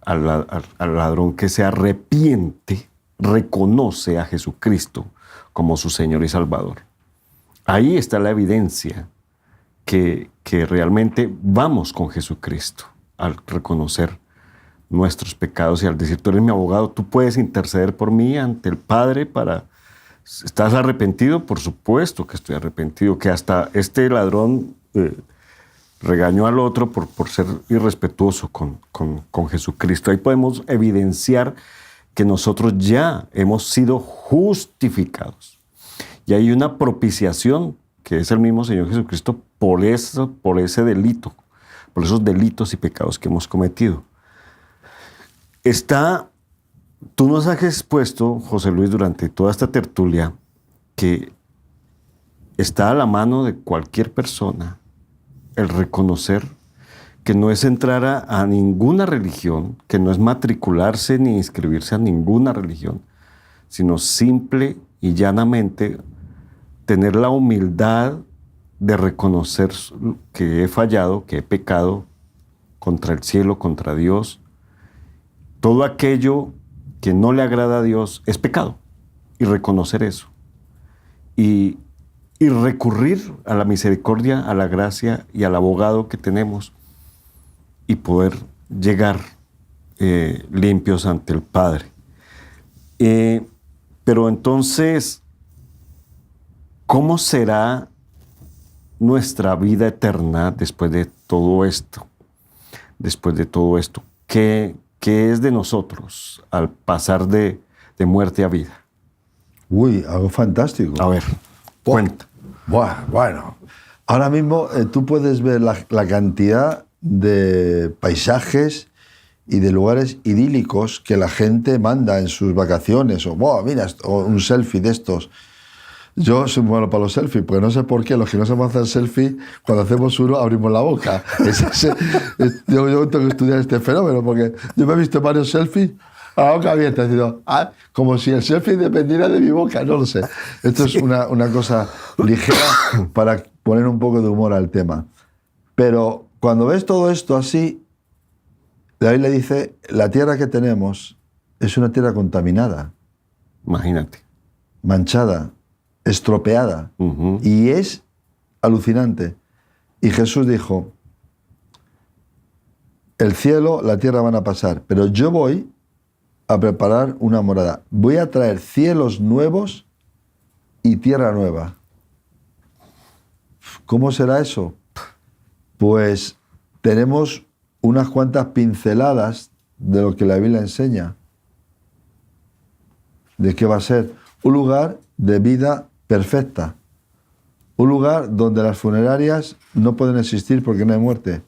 ladrón que se arrepiente, reconoce a Jesucristo como su Señor y Salvador. Ahí está la evidencia que realmente vamos con Jesucristo al reconocer nuestros pecados y al decir: tú eres mi abogado, tú puedes interceder por mí ante el Padre para... ¿Estás arrepentido? Por supuesto que estoy arrepentido, que hasta este ladrón regañó al otro por ser irrespetuoso con Jesucristo. Ahí podemos evidenciar que nosotros ya hemos sido justificados. Y hay una propiciación, que es el mismo Señor Jesucristo, por ese delito, por esos delitos y pecados que hemos cometido. Tú nos has expuesto, José Luis, durante toda esta tertulia, que está a la mano de cualquier persona el reconocer que no es entrar a ninguna religión, que no es matricularse ni inscribirse a ninguna religión, sino simple y llanamente tener la humildad de reconocer que he fallado, que he pecado contra el cielo, contra Dios. Todo aquello que no le agrada a Dios es pecado. Y reconocer eso. Y recurrir a la misericordia, a la gracia y al abogado que tenemos y poder llegar limpios ante el Padre. Pero entonces, ¿cómo será nuestra vida eterna después de todo esto? Después de todo esto, ¿qué es de nosotros al pasar de muerte a vida? Uy, algo fantástico. A ver, cuenta. Bueno, ahora mismo tú puedes ver la cantidad de paisajes y de lugares idílicos que la gente manda en sus vacaciones, o mira, o un selfie de estos. Yo soy bueno para los selfies, porque no sé por qué los que no sabemos hacer selfie, cuando hacemos uno abrimos la boca. Yo tengo que estudiar este fenómeno, porque yo me he visto varios selfies a la boca abierta, diciendo, como si el selfie dependiera de mi boca, no lo sé. Esto es una cosa ligera para poner un poco de humor al tema. Pero cuando ves todo esto así, David le dice, la tierra que tenemos es una tierra contaminada. Imagínate. Manchada, estropeada. Uh-huh. Y es alucinante. Y Jesús dijo, el cielo, la tierra van a pasar, pero yo voy a preparar una morada. Voy a traer cielos nuevos y tierra nueva. ¿Cómo será eso? Pues tenemos unas cuantas pinceladas de lo que la Biblia enseña. ¿De qué va a ser? Un lugar de vida perfecta. Un lugar donde las funerarias no pueden existir porque no hay muerte.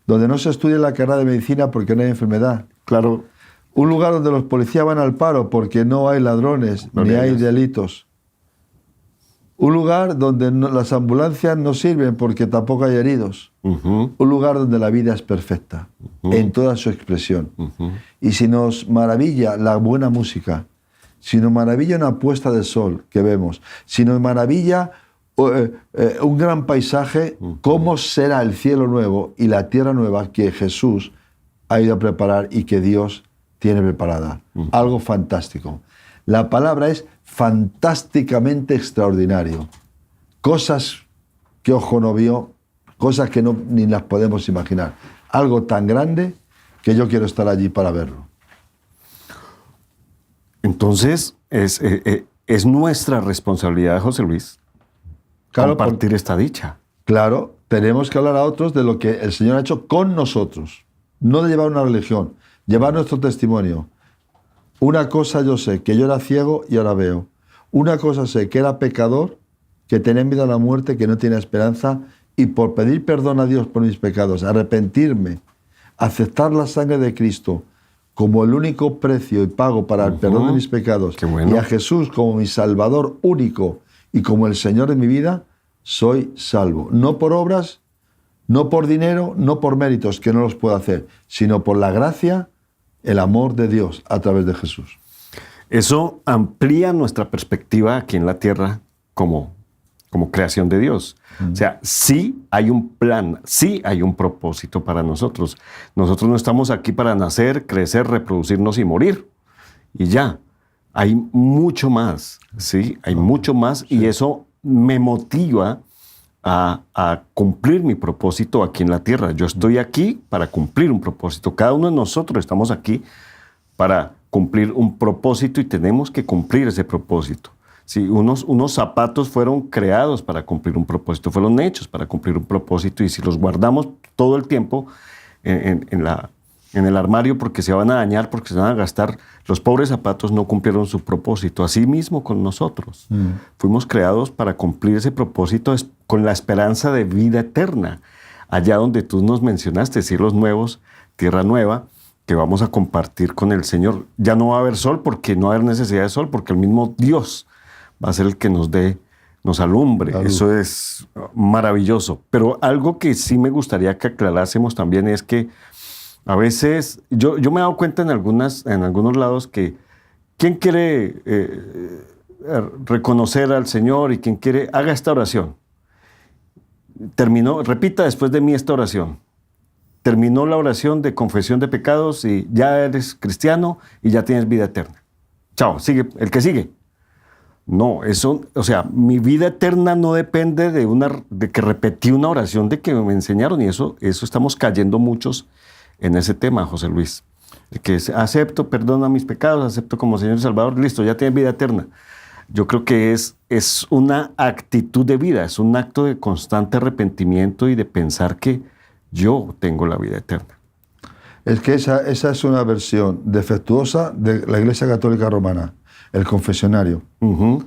Donde no se estudia la carrera de medicina porque no hay enfermedad. Claro. Un lugar donde los policías van al paro porque no hay ladrones, ni hay delitos. Un lugar donde las ambulancias no sirven porque tampoco hay heridos. Uh-huh. Un lugar donde la vida es perfecta, uh-huh, en toda su expresión. Uh-huh. Y si nos maravilla la buena música, si nos maravilla una puesta de sol que vemos, si nos maravilla un gran paisaje, uh-huh, ¿cómo será el cielo nuevo y la tierra nueva que Jesús ha ido a preparar y que Dios tiene preparada? Uh-huh. Algo fantástico. La palabra es fantásticamente extraordinario. Cosas que ojo no vio, cosas que ni las podemos imaginar. Algo tan grande que yo quiero estar allí para verlo. Entonces, es nuestra responsabilidad, José Luis, compartir esta dicha. Claro, tenemos que hablar a otros de lo que el Señor ha hecho con nosotros. No de llevar una religión, llevar nuestro testimonio. Una cosa yo sé, que yo era ciego y ahora veo. Una cosa sé, que era pecador, que tenía miedo a la muerte, que no tiene esperanza, y por pedir perdón a Dios por mis pecados, arrepentirme, aceptar la sangre de Cristo como el único precio y pago para el perdón de mis pecados, bueno, y a Jesús como mi Salvador único y como el Señor de mi vida, soy salvo. No por obras, no por dinero, no por méritos, que no los puedo hacer, sino por la gracia, el amor de Dios a través de Jesús. Eso amplía nuestra perspectiva aquí en la tierra como creación de Dios. O sea, sí hay un plan, sí hay un propósito para nosotros. Nosotros no estamos aquí para nacer, crecer, reproducirnos y morir. Y ya, hay mucho más, ¿sí? Hay mucho más, sí. Y eso me motiva a cumplir mi propósito aquí en la tierra. Yo estoy aquí para cumplir un propósito. Cada uno de nosotros estamos aquí para cumplir un propósito y tenemos que cumplir ese propósito. Sí, unos zapatos fueron creados para cumplir un propósito, fueron hechos para cumplir un propósito, y si los guardamos todo el tiempo en el armario porque se van a dañar, porque se van a gastar, los pobres zapatos no cumplieron su propósito. Así mismo con nosotros. Fuimos creados para cumplir ese propósito con la esperanza de vida eterna. Allá donde tú nos mencionaste, cielos nuevos, tierra nueva, que vamos a compartir con el Señor. Ya no va a haber sol porque no va a haber necesidad de sol, porque el mismo Dios va a ser el que nos alumbre. Eso es maravilloso. Pero algo que sí me gustaría que aclarásemos también es que a veces, yo me he dado cuenta en algunos lados que quien quiere reconocer al Señor y quien quiere, haga esta oración. terminó, repita después de mí esta oración. Terminó la oración de confesión de pecados y ya eres cristiano y ya tienes vida eterna. Chao, sigue, el que sigue. No, eso, o sea, mi vida eterna no depende de que repetí una oración de que me enseñaron y eso estamos cayendo muchos en ese tema, José Luis. De que acepto, perdona mis pecados, acepto como Señor y Salvador, listo, ya tienes vida eterna. Yo creo que es una actitud de vida, es un acto de constante arrepentimiento y de pensar que yo tengo la vida eterna. Es que esa es una versión defectuosa de la Iglesia Católica Romana, el confesionario. Uh-huh.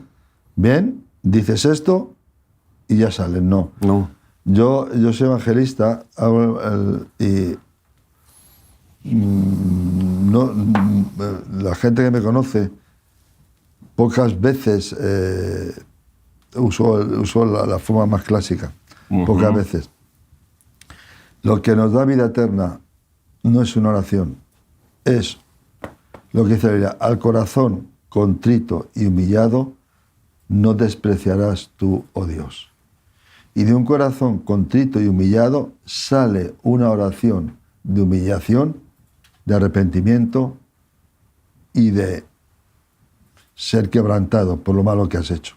Bien, dices esto y ya sales. No. No. Yo soy evangelista y la gente que me conoce pocas veces usó la forma más clásica. Uh-huh. Pocas veces. Lo que nos da vida eterna no es una oración, es lo que dice la Biblia: al corazón contrito y humillado no despreciarás tú, oh Dios. Y de un corazón contrito y humillado sale una oración de humillación, de arrepentimiento y de ser quebrantado por lo malo que has hecho.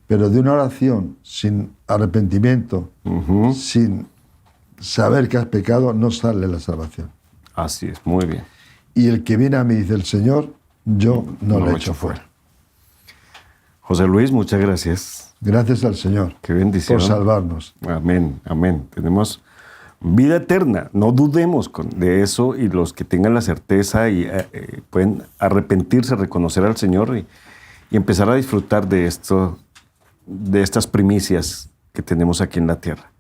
Pero de una oración sin arrepentimiento, uh-huh, sin saber que has pecado, no sale la salvación. así es, muy bien. Y el que viene a mí, dice el Señor, yo no lo echo fuera. José Luis, muchas gracias. Gracias al Señor. Qué bendición. Por salvarnos. Amén, amén. Tenemos vida eterna. No dudemos de eso, y los que tengan la certeza y pueden arrepentirse, reconocer al Señor y empezar a disfrutar de estas primicias que tenemos aquí en la tierra.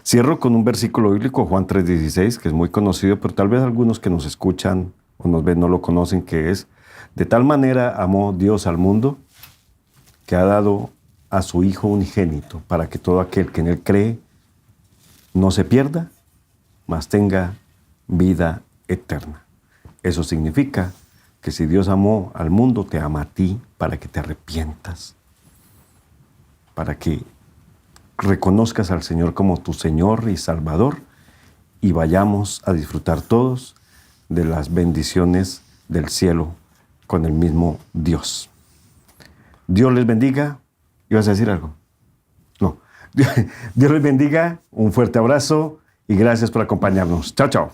Cierro con un versículo bíblico, Juan 3:16, que es muy conocido, pero tal vez algunos que nos escuchan o nos ven no lo conocen, que es: de tal manera amó Dios al mundo que ha dado a su Hijo unigénito, para que todo aquel que en Él cree no se pierda, mas tenga vida eterna. Eso significa que si Dios amó al mundo, te ama a ti para que te arrepientas, para que reconozcas al Señor como tu Señor y Salvador, y vayamos a disfrutar todos de las bendiciones del cielo con el mismo Dios. Dios les bendiga. ¿Ibas a decir algo? No. Dios les bendiga, un fuerte abrazo y gracias por acompañarnos. Chao, chao.